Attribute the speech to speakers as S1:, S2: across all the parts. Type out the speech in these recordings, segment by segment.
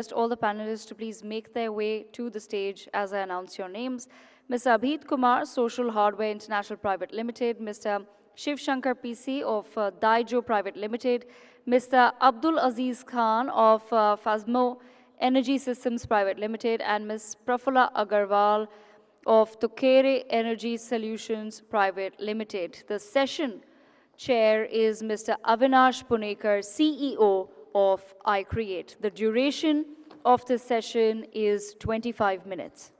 S1: all the panelists to please make their way to the stage as I announce your names. Mr. Abhit Kumar, Social Hardware International Private Limited, Mr. Shiv Shankar PC of Daijo Private Limited, Mr. Abdul Aziz Khan of Phasmo Energy Systems Private Limited, and Ms. Prafulla Agarwal of Tokere Energy Solutions Private Limited. The session chair is Mr. Avinash Punekar, CEO of iCreate. The duration of this session is 25 minutes.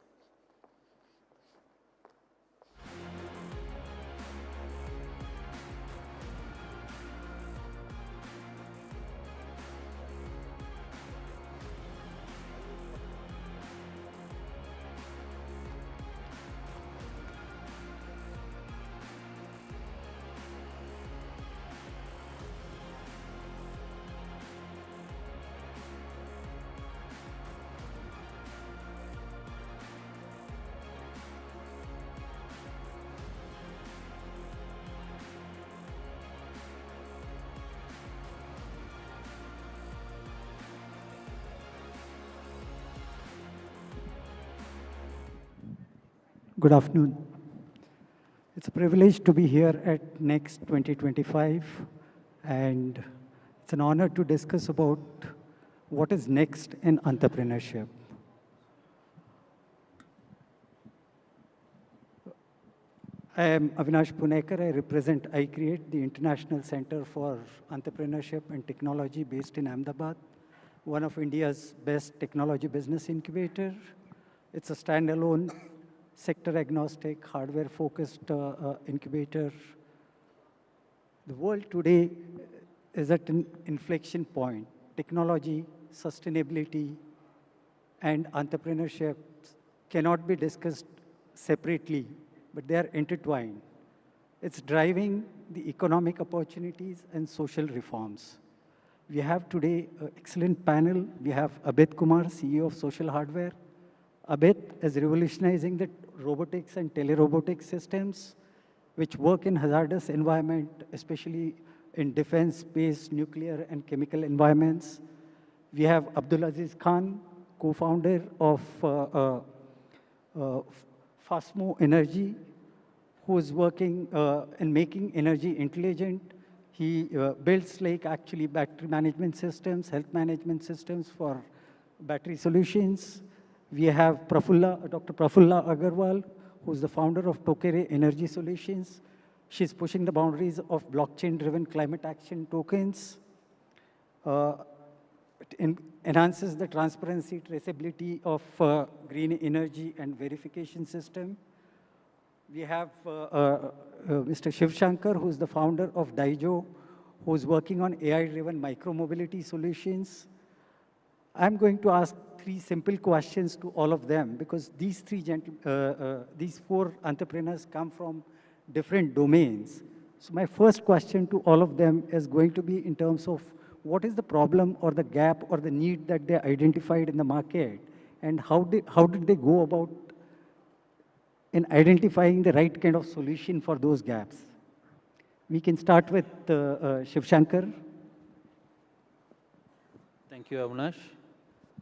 S2: Good afternoon. It's a privilege to be here at NXT 2025, and it's an honor to discuss about what is next in entrepreneurship. I am Avinash Punekar. I represent iCreate, the International Center for Entrepreneurship and Technology based in Ahmedabad, one of India's best technology business incubator. It's a standalone sector-agnostic, hardware-focused incubator. The world today is at an inflection point. Technology, sustainability, and entrepreneurship cannot be discussed separately, but they are intertwined. It's driving the economic opportunities and social reforms. We have today an excellent panel. We have Abhit Kumar, CEO of Social Hardware. Abhit is revolutionizing the robotics and telerobotics systems, which work in hazardous environment, especially in defense, space, nuclear, and chemical environments. We have Abdul Aziz Khan, co-founder of Phasmo Energy, who is working in making energy intelligent. He builds actually battery management systems, health management systems for battery solutions. We have Dr. Prafulla Agarwal, who's the founder of Tokere Energy Solutions. She's pushing the boundaries of blockchain-driven climate action tokens. It enhances the transparency, traceability of green energy and verification system. We have Mr. Shiv Shankar, who's the founder of Daijo, who's working on AI-driven micro-mobility solutions. I'm going to ask three simple questions to all of them because these four entrepreneurs come from different domains. So my first question to all of them is going to be in terms of what is the problem or the gap or the need that they identified in the market, and how did they go about in identifying the right kind of solution for those gaps? We can start with Shiv Shankar.
S3: Thank you, Avinash,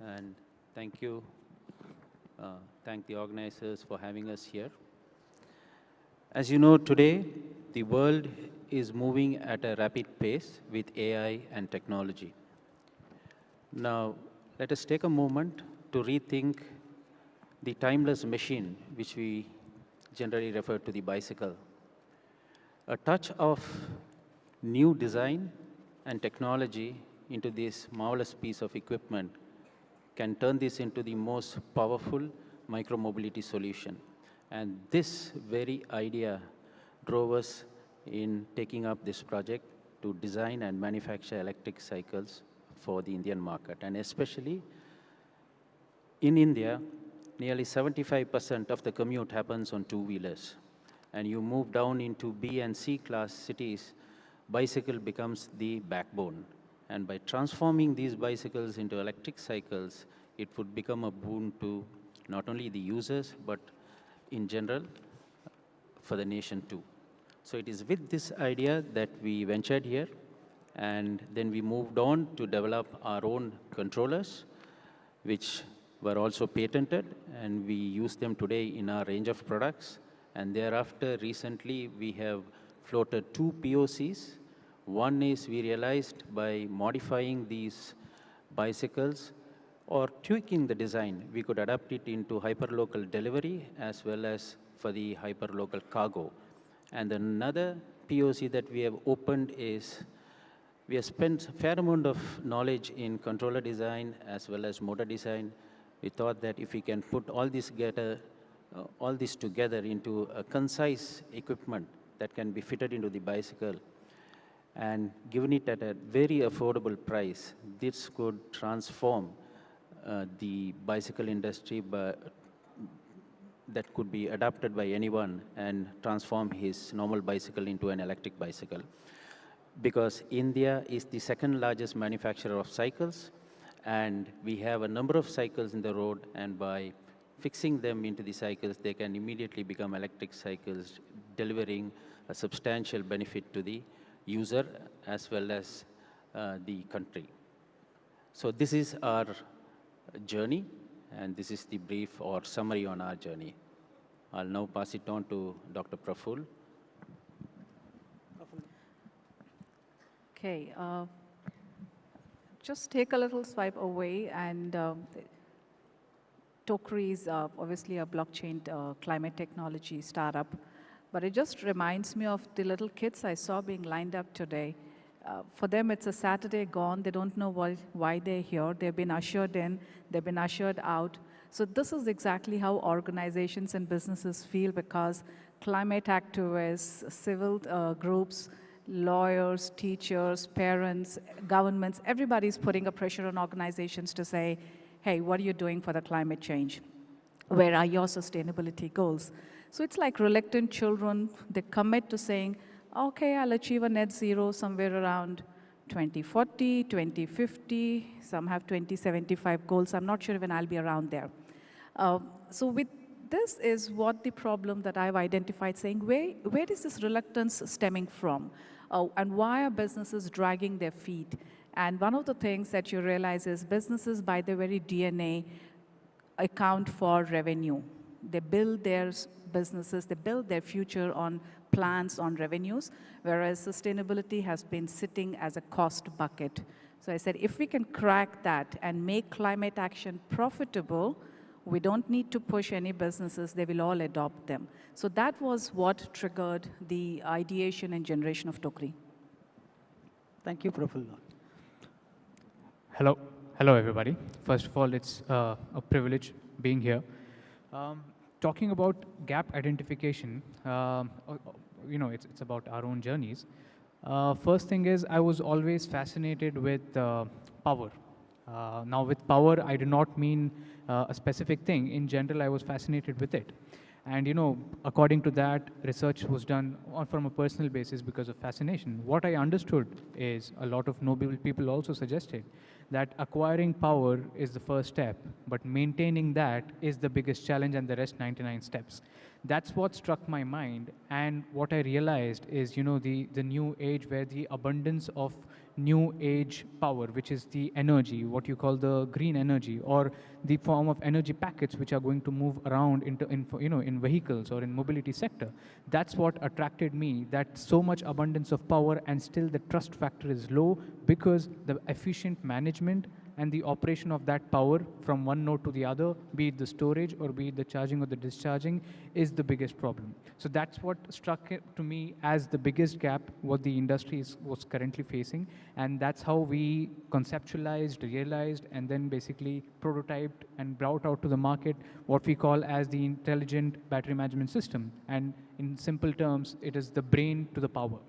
S3: and thank the organizers for having us here. As you know, today, the world is moving at a rapid pace with AI and technology. Now, let us take a moment to rethink the timeless machine, which we generally refer to the bicycle. A touch of new design and technology into this marvelous piece of equipment can turn this into the most powerful micro-mobility solution. And this very idea drove us in taking up this project to design and manufacture electric cycles for the Indian market. And especially in India, nearly 75% of the commute happens on two-wheelers. And you move down into B and C class cities, bicycle becomes the backbone. And by transforming these bicycles into electric cycles, it would become a boon to not only the users, but in general, for the nation too. So it is with this idea that we ventured here, and then we moved on to develop our own controllers. which were also patented, and we use them today in our range of products. And thereafter, recently, we have floated 2 POCs. One is we realized by modifying these bicycles or tweaking the design, we could adapt it into hyperlocal delivery as well as for the hyperlocal cargo. And another POC that we have opened is we have spent a fair amount of knowledge in controller design as well as motor design. We thought that if we can put all this together into a concise equipment that can be fitted into the bicycle and given it at a very affordable price, this could transform the bicycle industry that could be adapted by anyone and transform his normal bicycle into an electric bicycle. Because India is the second largest manufacturer of cycles, and we have a number of cycles in the road, and by fixing them into the cycles, they can immediately become electric cycles, delivering a substantial benefit to the user as well as the country. So this is our journey, and this is the brief or summary on our journey. I'll now pass it on to Dr. Praful.
S4: Okay, just take a little swipe away, and Tokri is obviously a blockchain climate technology startup, but it just reminds me of the little kids I saw being lined up today. For them, it's a Saturday gone. They don't know why they're here. They've been ushered in, they've been ushered out. So this is exactly how organizations and businesses feel, because climate activists, civil groups, lawyers, teachers, parents, governments, everybody's putting a pressure on organizations to say, hey, what are you doing for the climate change? Where are your sustainability goals? So it's like reluctant children. They commit to saying, okay, I'll achieve a net zero somewhere around 2040, 2050. Some have 2075 goals. I'm not sure when I'll be around there. So with this is what the problem that I've identified, saying where is this reluctance stemming from? And why are businesses dragging their feet? And one of the things that you realize is businesses by their very DNA account for revenue. They build their businesses, they build their future on plans, on revenues, whereas sustainability has been sitting as a cost bucket. So I said, if we can crack that and make climate action profitable, we don't need to push any businesses, they will all adopt them. So that was what triggered the ideation and generation of Tokri.
S2: Thank you, Praful.
S5: Hello. Hello, everybody. First of all, it's a privilege being here. Talking about gap identification, it's about our own journeys. First thing is, I was always fascinated with power. Now, with power, I do not mean a specific thing. In general, I was fascinated with it. And, according to that, research was done from a personal basis because of fascination. What I understood is a lot of noble people also suggested that acquiring power is the first step, but maintaining that is the biggest challenge, and the rest 99 steps. That's what struck my mind, and what I realized is, the new age, where the abundance of new age power, which is the energy, what you call the green energy, or the form of energy packets which are going to move around in vehicles or in mobility sector. That's what attracted me, that so much abundance of power and still the trust factor is low, because the efficient management and the operation of that power from one node to the other, be it the storage or be it the charging or the discharging, is the biggest problem. So that's what struck to me as the biggest gap what the industry was currently facing, and that's how we conceptualized, realized, and then basically prototyped and brought out to the market what we call as the intelligent battery management system. And in simple terms, it is the brain to the power.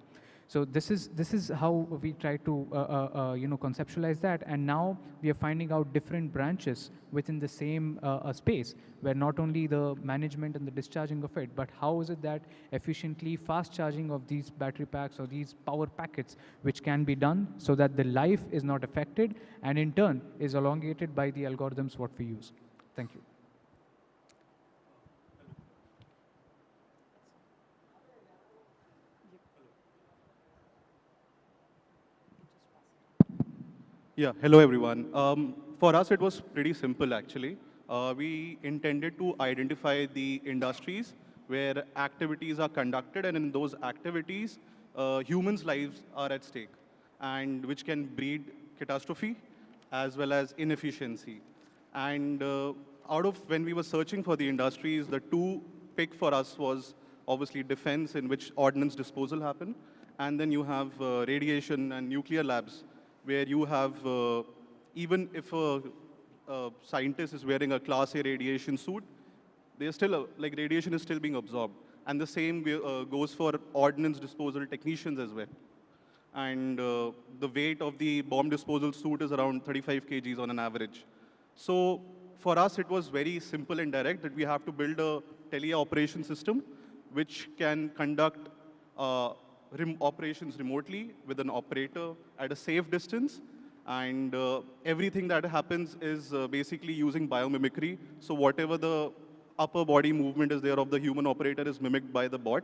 S5: So this is how we try to conceptualize that, and now we are finding out different branches within the same space, where not only the management and the discharging of it, but how is it that efficiently fast charging of these battery packs or these power packets, which can be done so that the life is not affected, and in turn is elongated by the algorithms what we use. Thank you.
S6: Yeah, hello everyone. For us, it was pretty simple, actually. We intended to identify the industries where activities are conducted, and in those activities, humans' lives are at stake, and which can breed catastrophe as well as inefficiency. And out of when we were searching for the industries, the two pick for us was obviously defense, in which ordnance disposal happen, and then you have radiation and nuclear labs, where you have even if a scientist is wearing a Class A radiation suit, they're still, like radiation is still being absorbed. And the same goes for ordnance disposal technicians as well. And the weight of the bomb disposal suit is around 35 kgs on an average. So for us, it was very simple and direct that we have to build a teleoperation system which can conduct operations remotely with an operator at a safe distance. And everything that happens is basically using biomimicry. So whatever the upper body movement is there of the human operator is mimicked by the bot,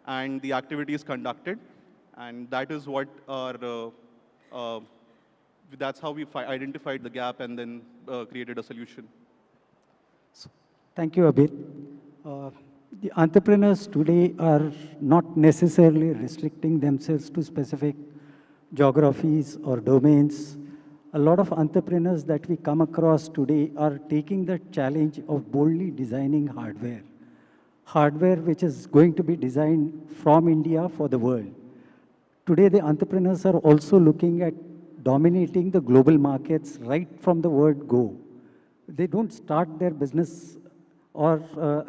S6: and the activity is conducted. And that is what that's how we identified the gap and then created a solution.
S2: Thank you, Abid. The entrepreneurs today are not necessarily restricting themselves to specific geographies or domains. A lot of entrepreneurs that we come across today are taking the challenge of boldly designing hardware. Hardware which is going to be designed from India for the world. Today, the entrepreneurs are also looking at dominating the global markets right from the word go. They don't start their business or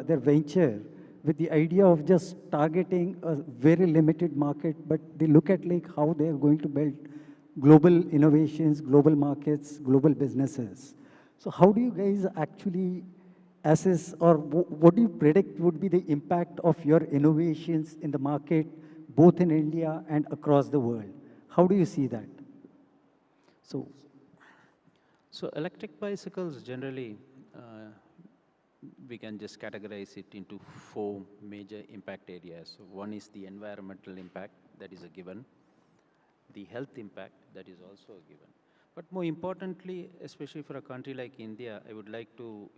S2: their venture with the idea of just targeting a very limited market, but they look at like how they are going to build global innovations, global markets, global businesses. So how do you guys actually assess, or what do you predict would be the impact of your innovations in the market, both in India and across the world? How do you see that?
S3: So electric bicycles generally, we can just categorize it into four major impact areas. So one is the environmental impact, that is a given. The health impact, that is also a given. But more importantly, especially for a country like India, I would like to,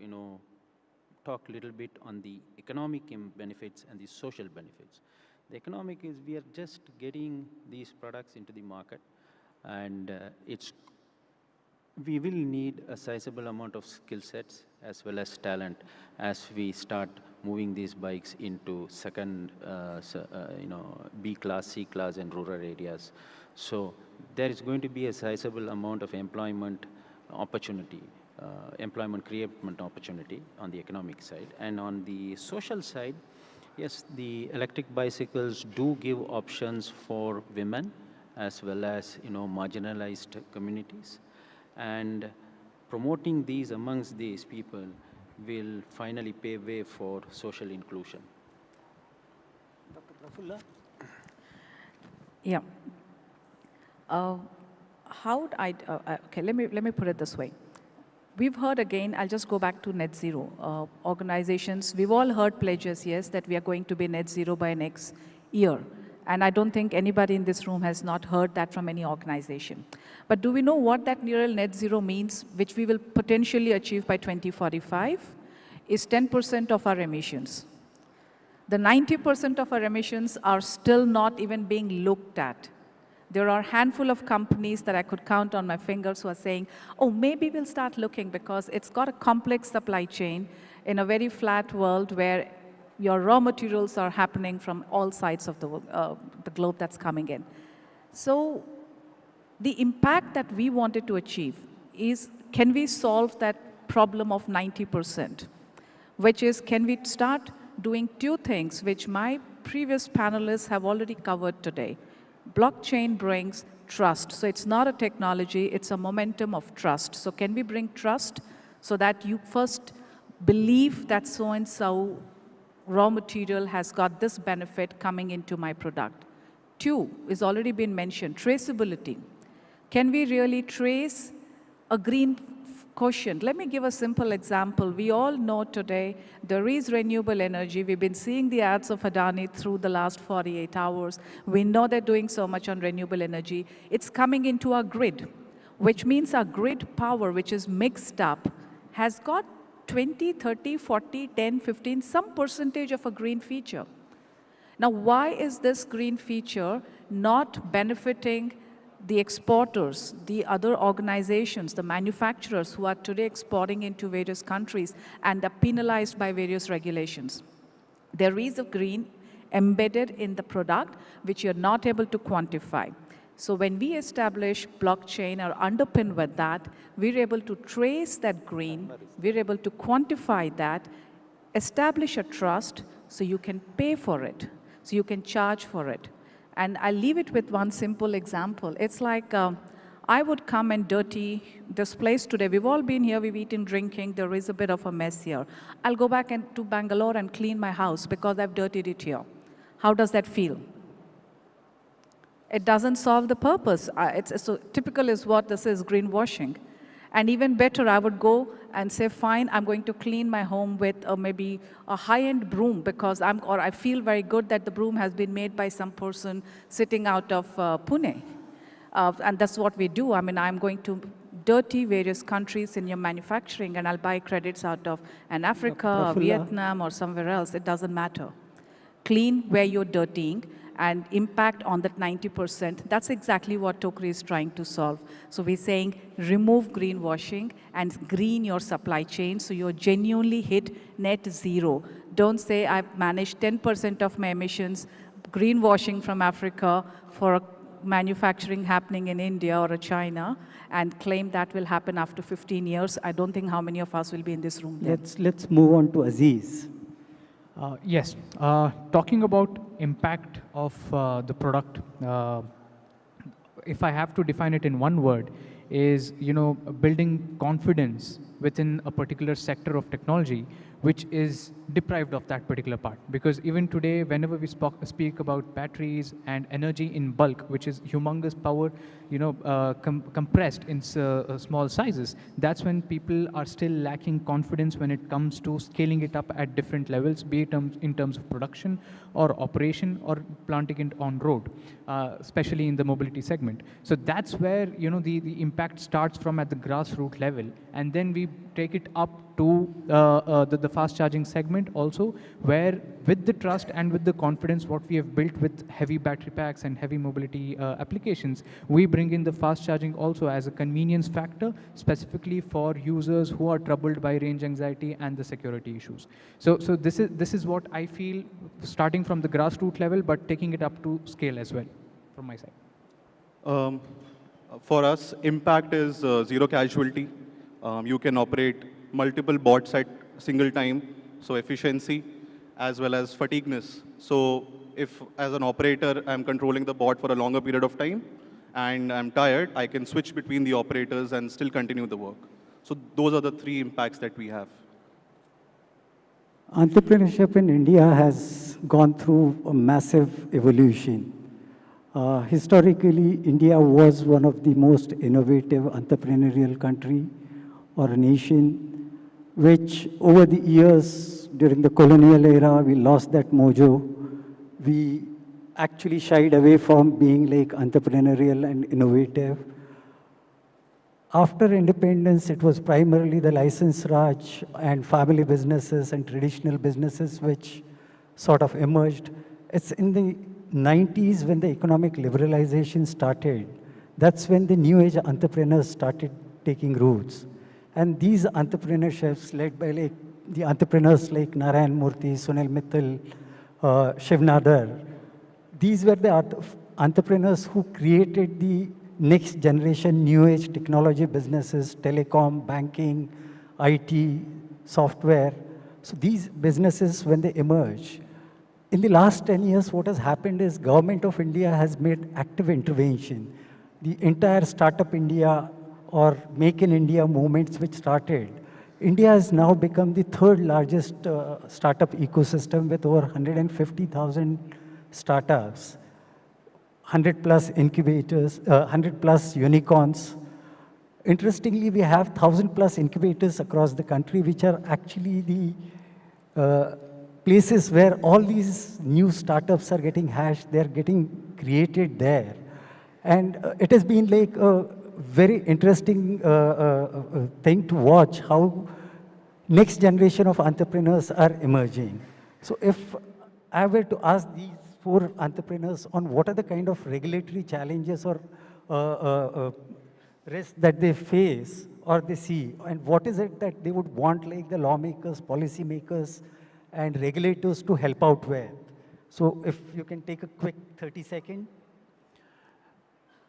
S3: talk a little bit on the economic benefits and the social benefits. The economic is we are just getting these products into the market, and we will need a sizable amount of skill sets as well as talent as we start moving these bikes into second, B class, C class, and rural areas. So there is going to be a sizable amount of employment opportunity, employment creation opportunity on the economic side. And on the social side, yes, the electric bicycles do give options for women as well as, marginalized communities. And promoting these amongst these people will finally pave way for social inclusion.
S2: Dr. Prafulla?
S4: Yeah. Okay, let me put it this way. We've heard again, I'll just go back to net zero. Organizations, we've all heard pledges, yes, that we are going to be net zero by next year. And I don't think anybody in this room has not heard that from any organization. But do we know what that near net zero means, which we will potentially achieve by 2045? Is 10% of our emissions. The 90% of our emissions are still not even being looked at. There are a handful of companies that I could count on my fingers who are saying, oh, maybe we'll start looking because it's got a complex supply chain in a very flat world where your raw materials are happening from all sides of the globe that's coming in. So the impact that we wanted to achieve is, can we solve that problem of 90%? Which is, can we start doing two things which my previous panelists have already covered today. Blockchain brings trust. So it's not a technology, it's a momentum of trust. So can we bring trust so that you first believe that so-and-so raw material has got this benefit coming into my product. Two is already been mentioned, traceability. Can we really trace a green quotient? Let me give a simple example. We all know today there is renewable energy. We've been seeing the ads of Adani through the last 48 hours. We know they're doing so much on renewable energy. It's coming into our grid. which means our grid power, which is mixed up, has got 20, 30, 40, 10, 15, some percentage of a green feature. Now, why is this green feature not benefiting the exporters, the other organizations, the manufacturers who are today exporting into various countries and are penalized by various regulations? There is a green embedded in the product which you're not able to quantify. So when we establish blockchain or underpin with that, we're able to trace that green, we're able to quantify that, establish a trust so you can pay for it, so you can charge for it. And I'll leave it with one simple example. It's like I would come and dirty this place today. We've all been here, we've eaten, drinking, there is a bit of a mess here. I'll go back to Bangalore and clean my house because I've dirtied it here. How does that feel? It doesn't solve the purpose. So typical is what this is, greenwashing. And even better, I would go and say, fine, I'm going to clean my home with maybe a high-end broom because I feel very good that the broom has been made by some person sitting out of Pune. And that's what we do. I mean, I'm going to dirty various countries in your manufacturing and I'll buy credits out of Africa or Vietnam or somewhere else. It doesn't matter. Clean where you're dirtying and impact on that 90%. That's exactly what Tokri is trying to solve. So we're saying remove greenwashing and green your supply chain so you genuinely hit net zero. Don't say I've managed 10% of my emissions greenwashing from Africa for manufacturing happening in India or China and claim that will happen after 15 years. I don't think how many of us will be in this room then.
S2: Let's move on to Aziz.
S5: Yes, talking about impact of the product, if I have to define it in one word, is building confidence within a particular sector of technology, which is deprived of that particular part. Because even today, whenever we speak about batteries and energy in bulk, which is humongous power, compressed in small sizes, that's when people are still lacking confidence when it comes to scaling it up at different levels, be it in terms of production or operation or planting it on road, especially in the mobility segment. So that's where the impact starts from at the grassroots level, and then we take it up to the fast charging segment also, where with the trust and with the confidence what we have built with heavy battery packs and heavy mobility applications, we bring in the fast charging also as a convenience factor, specifically for users who are troubled by range anxiety and the security issues. So this is what I feel, starting from the grassroots level, but taking it up to scale as well, from my side.
S6: For us, impact is zero casualty. You can operate multiple bots at single time, so efficiency as well as fatigueness. So if as an operator I'm controlling the bot for a longer period of time and I'm tired, I can switch between the operators and still continue the work. So those are the three impacts that we have.
S2: Entrepreneurship in India has gone through a massive evolution. Historically, India was one of the most innovative entrepreneurial country or a nation, which over the years, during the colonial era, we lost that mojo. We actually shied away from being like entrepreneurial and innovative. After independence, it was primarily the license Raj and family businesses and traditional businesses which sort of emerged. It's in the 90s when the economic liberalization started. That's when the new age entrepreneurs started taking roots. And these entrepreneurships led by like the entrepreneurs like Narayan Murthy, Sunil Mittal, Shiv Nadar, these were the entrepreneurs who created the next generation new age technology businesses, telecom, banking, IT, software. So these businesses, when they emerge, in the last 10 years, what has happened is Government of India has made active intervention. The entire Startup India or Make in India movements which started, India has now become the third largest startup ecosystem with over 150,000 startups, 100 plus incubators, 100 plus unicorns. Interestingly, we have 1,000 plus incubators across the country, which are actually the places where all these new startups are getting hashed, they're getting created there. And it has been like a very interesting thing to watch how next generation of entrepreneurs are emerging. So if I were to ask these four entrepreneurs on what are the kind of regulatory challenges or risks that they face or they see, and what is it that they would want like the lawmakers, policymakers, and regulators to help out with. So if you can take a quick 30-second.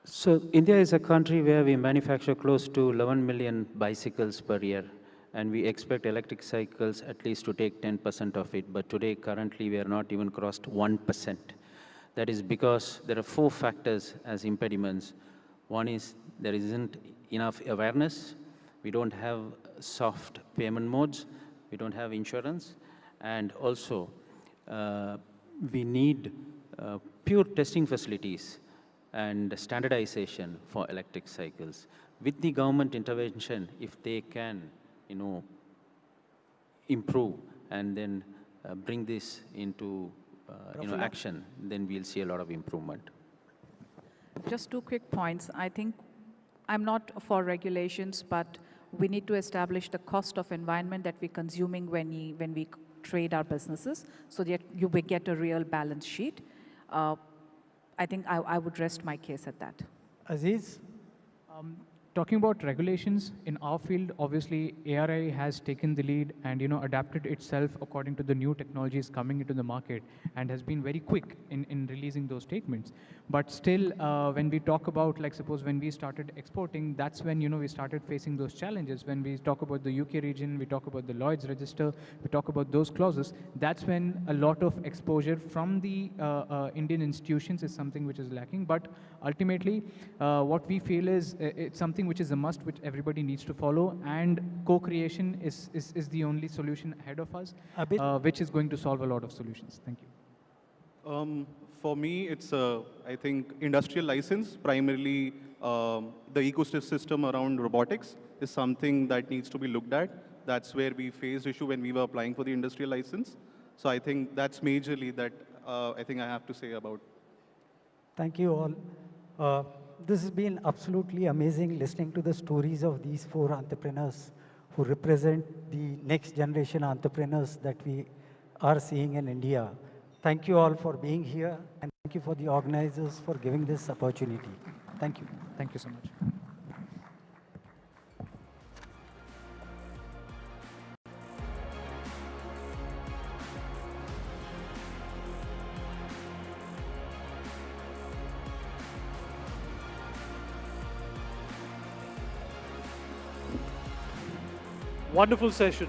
S3: So India is a country where we manufacture close to 11 million bicycles per year, and we expect electric cycles at least to take 10% of it. But today, currently, we are not even crossed 1%. That is because there are four factors as impediments. One is there isn't enough awareness. We don't have soft payment modes. We don't have insurance. And also, we need pure testing facilities and standardization for electric cycles. With the government intervention, if they can, improve and then bring this into, action, then we'll see a lot of improvement.
S4: Just two quick points. I think I'm not for regulations, but we need to establish the cost of environment that we're consuming when we trade our businesses, so that you will get a real balance sheet. I think I would rest my case at that.
S2: Aziz?
S5: Talking about regulations, in our field, obviously, ARI has taken the lead and adapted itself according to the new technologies coming into the market and has been very quick in releasing those statements. But still, when we talk about, like suppose when we started exporting, that's when we started facing those challenges. When we talk about the UK region, we talk about the Lloyd's register, we talk about those clauses, that's when a lot of exposure from the Indian institutions is something which is lacking. But ultimately, what we feel is it's something which is a must, which everybody needs to follow, and co-creation is the only solution ahead of us, which is going to solve a lot of solutions. Thank you.
S6: For me, it's, I think, industrial license, primarily the ecosystem around robotics is something that needs to be looked at. That's where we faced issue when we were applying for the industrial license. So I think that's majorly that I think I have to say about.
S2: Thank you all. This has been absolutely amazing listening to the stories of these four entrepreneurs who represent the next generation entrepreneurs that we are seeing in India. Thank you all for being here, and thank you for the organizers for giving this opportunity. Thank you.
S5: Thank you so much.
S7: Wonderful session.